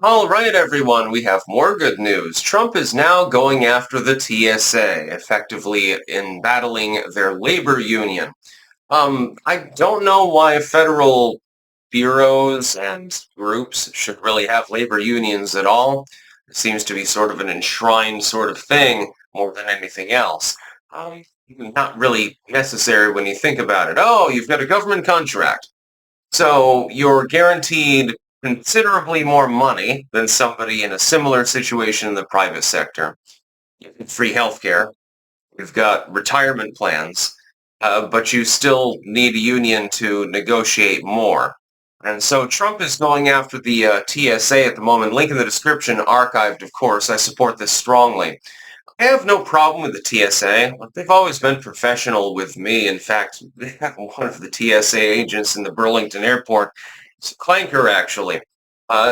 All right, everyone, we have more good news. Trump is now going after the TSA, effectively in battling their labor union. I don't know why federal bureaus and groups should really have labor unions at all. It seems to be sort of an enshrined sort of thing more than anything else. Not really necessary when you think about it. Oh, you've got a government contract. So you're guaranteed considerably more money than somebody in a similar situation in the private sector. Free healthcare. You've got retirement plans, but you still need a union to negotiate more. And so Trump is going after the TSA at the moment. Link in the description, archived, of course. I support this strongly. I have no problem with the TSA. They've always been professional with me. In fact, they have one of the TSA agents in the Burlington airport. It's a clanker, actually.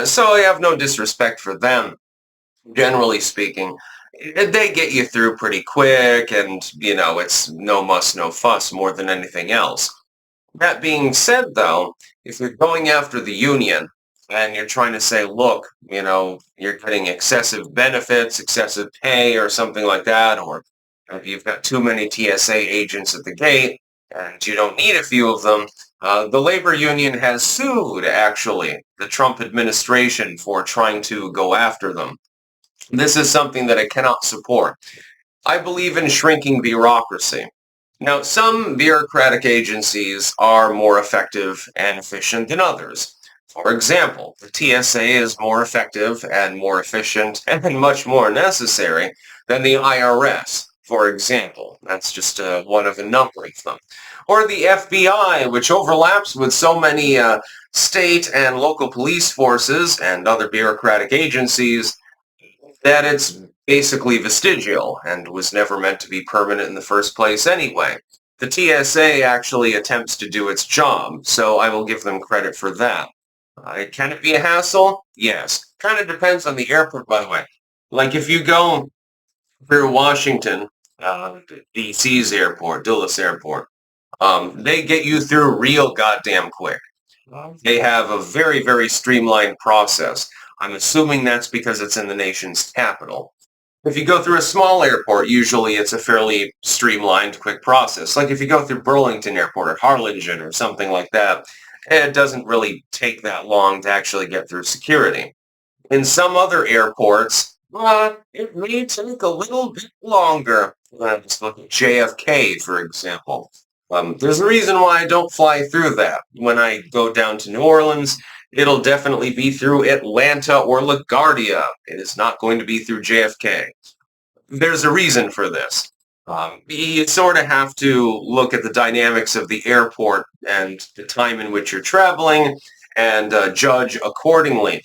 So I have no disrespect for them, generally speaking. They get you through pretty quick, and, it's no muss, no fuss more than anything else. That being said, though, if you're going after the union and you're trying to say, look, you're getting excessive benefits, excessive pay, or something like that, or if you've got too many TSA agents at the gate and you don't need a few of them, the labor union has sued, actually, the Trump administration for trying to go after them. This is something that I cannot support. I believe in shrinking bureaucracy. Now, some bureaucratic agencies are more effective and efficient than others. For example, the TSA is more effective and more efficient and much more necessary than the IRS, for example. That's just one of a number of them. Or the FBI, which overlaps with so many state and local police forces and other bureaucratic agencies that it's basically vestigial and was never meant to be permanent in the first place anyway. The TSA actually attempts to do its job, so I will give them credit for that. Can it be a hassle? Yes. Kind of depends on the airport, by the way. Like if you go through Washington, DC's airport, Dulles Airport, they get you through real goddamn quick. They have a very, very streamlined process. I'm assuming that's because it's in the nation's capital. If you go through a small airport, usually it's a fairly streamlined, quick process. Like if you go through Burlington Airport or Harlingen or something like that, it doesn't really take that long to actually get through security. In some other airports, it may take a little bit longer. Just look at JFK, for example. There's a reason why I don't fly through that. When I go down to New Orleans, it'll definitely be through Atlanta or LaGuardia. It is not going to be through JFK. There's a reason for this. You sort of have to look at the dynamics of the airport and the time in which you're traveling and judge accordingly.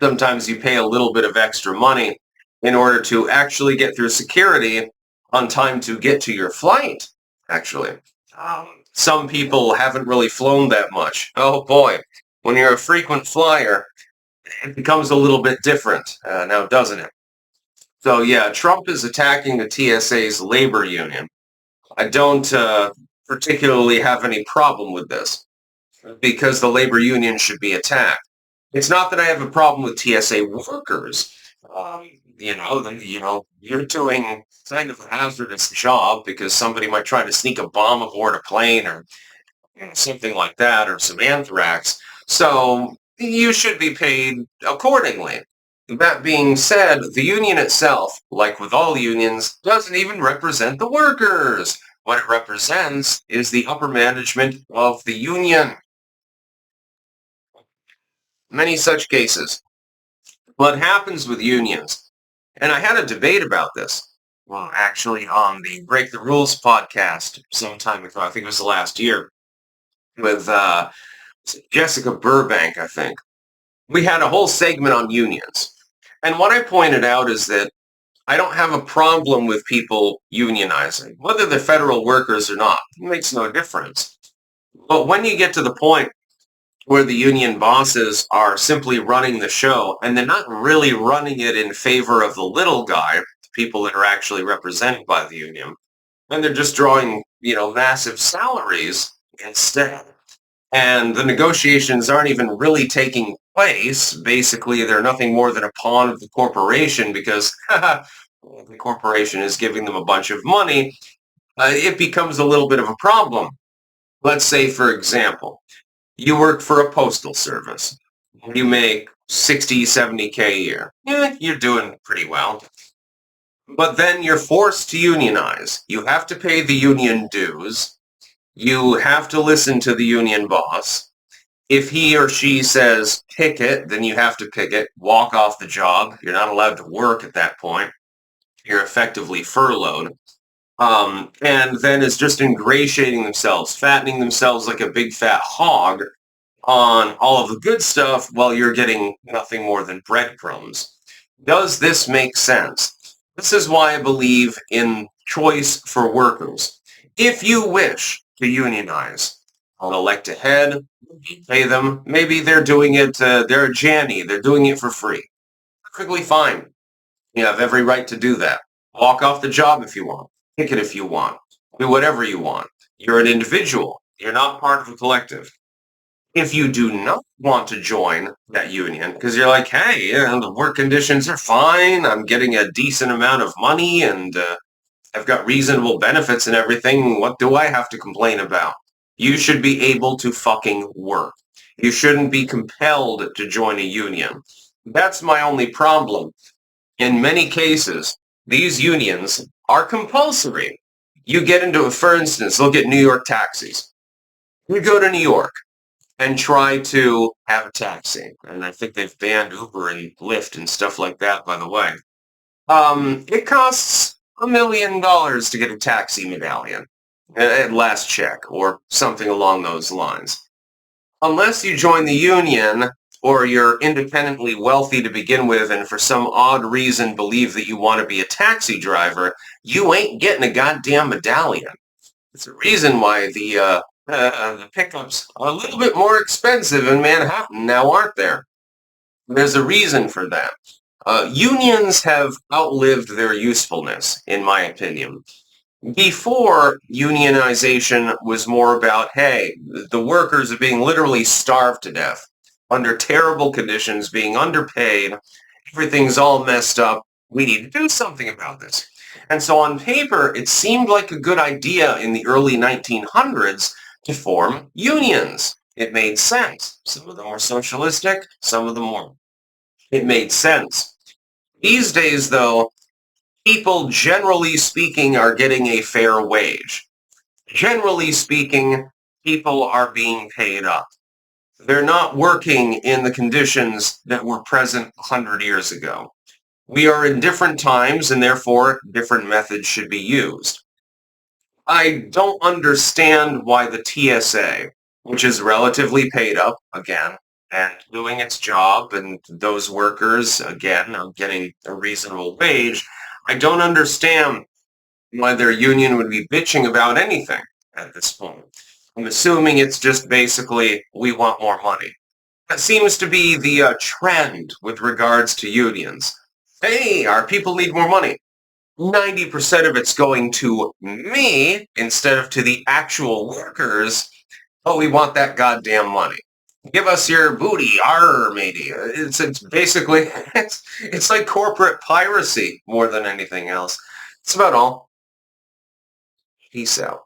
Sometimes you pay a little bit of extra money in order to actually get through security on time to get to your flight, actually. Some people haven't really flown that much. Oh boy, when you're a frequent flyer, it becomes a little bit different now, doesn't it? So yeah, Trump is attacking the TSA's labor union. I don't particularly have any problem with this because the labor union should be attacked. It's not that I have a problem with TSA workers. You're doing kind of a hazardous job because somebody might try to sneak a bomb aboard a plane or something like that, or some anthrax. So you should be paid accordingly. That being said, the union itself, like with all unions, doesn't even represent the workers. What it represents is the upper management of the union. Many such cases. What happens with unions, and I had a debate about this, well, actually on the Break the Rules podcast some time ago, I think it was the last year, with Jessica Burbank, I think. We had a whole segment on unions. And what I pointed out is that I don't have a problem with people unionizing, whether they're federal workers or not. It makes no difference. But when you get to the point where the union bosses are simply running the show and they're not really running it in favor of the little guy, the people that are actually represented by the union, and they're just drawing, massive salaries instead. And the negotiations aren't even really taking place. Basically, they're nothing more than a pawn of the corporation because the corporation is giving them a bunch of money. It becomes a little bit of a problem. Let's say, for example, you work for a postal service. You make 60, 70K a year. You're doing pretty well. But then you're forced to unionize. You have to pay the union dues. You have to listen to the union boss. If he or she says picket, then you have to picket, walk off the job. You're not allowed to work at that point. You're effectively furloughed. And then is just ingratiating themselves, fattening themselves like a big fat hog on all of the good stuff while you're getting nothing more than breadcrumbs. Does this make sense? This is why I believe in choice for workers. If you wish to unionize, elect a head, pay them. Maybe they're doing it, they're a Janny, they're doing it for free. Perfectly fine. You have every right to do that. Walk off the job if you want. Pick it if you want. Do whatever you want. You're an individual. You're not part of a collective. If you do not want to join that union, because you're like, hey, the work conditions are fine, I'm getting a decent amount of money, and I've got reasonable benefits and everything, what do I have to complain about? You should be able to fucking work. You shouldn't be compelled to join a union. That's my only problem. In many cases, these unions are compulsory. You get into, for instance, look at New York taxis. You go to New York and try to have a taxi. And I think they've banned Uber and Lyft and stuff like that, by the way. It costs $1 million to get a taxi medallion at last check or something along those lines. Unless you join the union or you're independently wealthy to begin with and for some odd reason believe that you want to be a taxi driver, you ain't getting a goddamn medallion. It's a reason why the pickups are a little bit more expensive in Manhattan now, aren't there? There's a reason for that. Unions have outlived their usefulness, in my opinion. Before, unionization was more about, hey, the workers are being literally starved to death, under terrible conditions, being underpaid, everything's all messed up, we need to do something about this. And so on paper, it seemed like a good idea in the early 1900s to form unions. It made sense. Some of them were socialistic, some of them weren't. It made sense. These days, though, people, generally speaking, are getting a fair wage. Generally speaking, people are being paid up. They're not working in the conditions that were present 100 years ago. We are in different times, and therefore, different methods should be used. I don't understand why the TSA, which is relatively paid up, again, and doing its job, and those workers, again, are getting a reasonable wage, I don't understand why their union would be bitching about anything at this point. I'm assuming it's just basically, we want more money. That seems to be the trend with regards to unions. Hey, our people need more money. 90% of it's going to me instead of to the actual workers. Oh, we want that goddamn money. Give us your booty, arr, matey. It's basically, it's like corporate piracy more than anything else. That's about all. Peace out.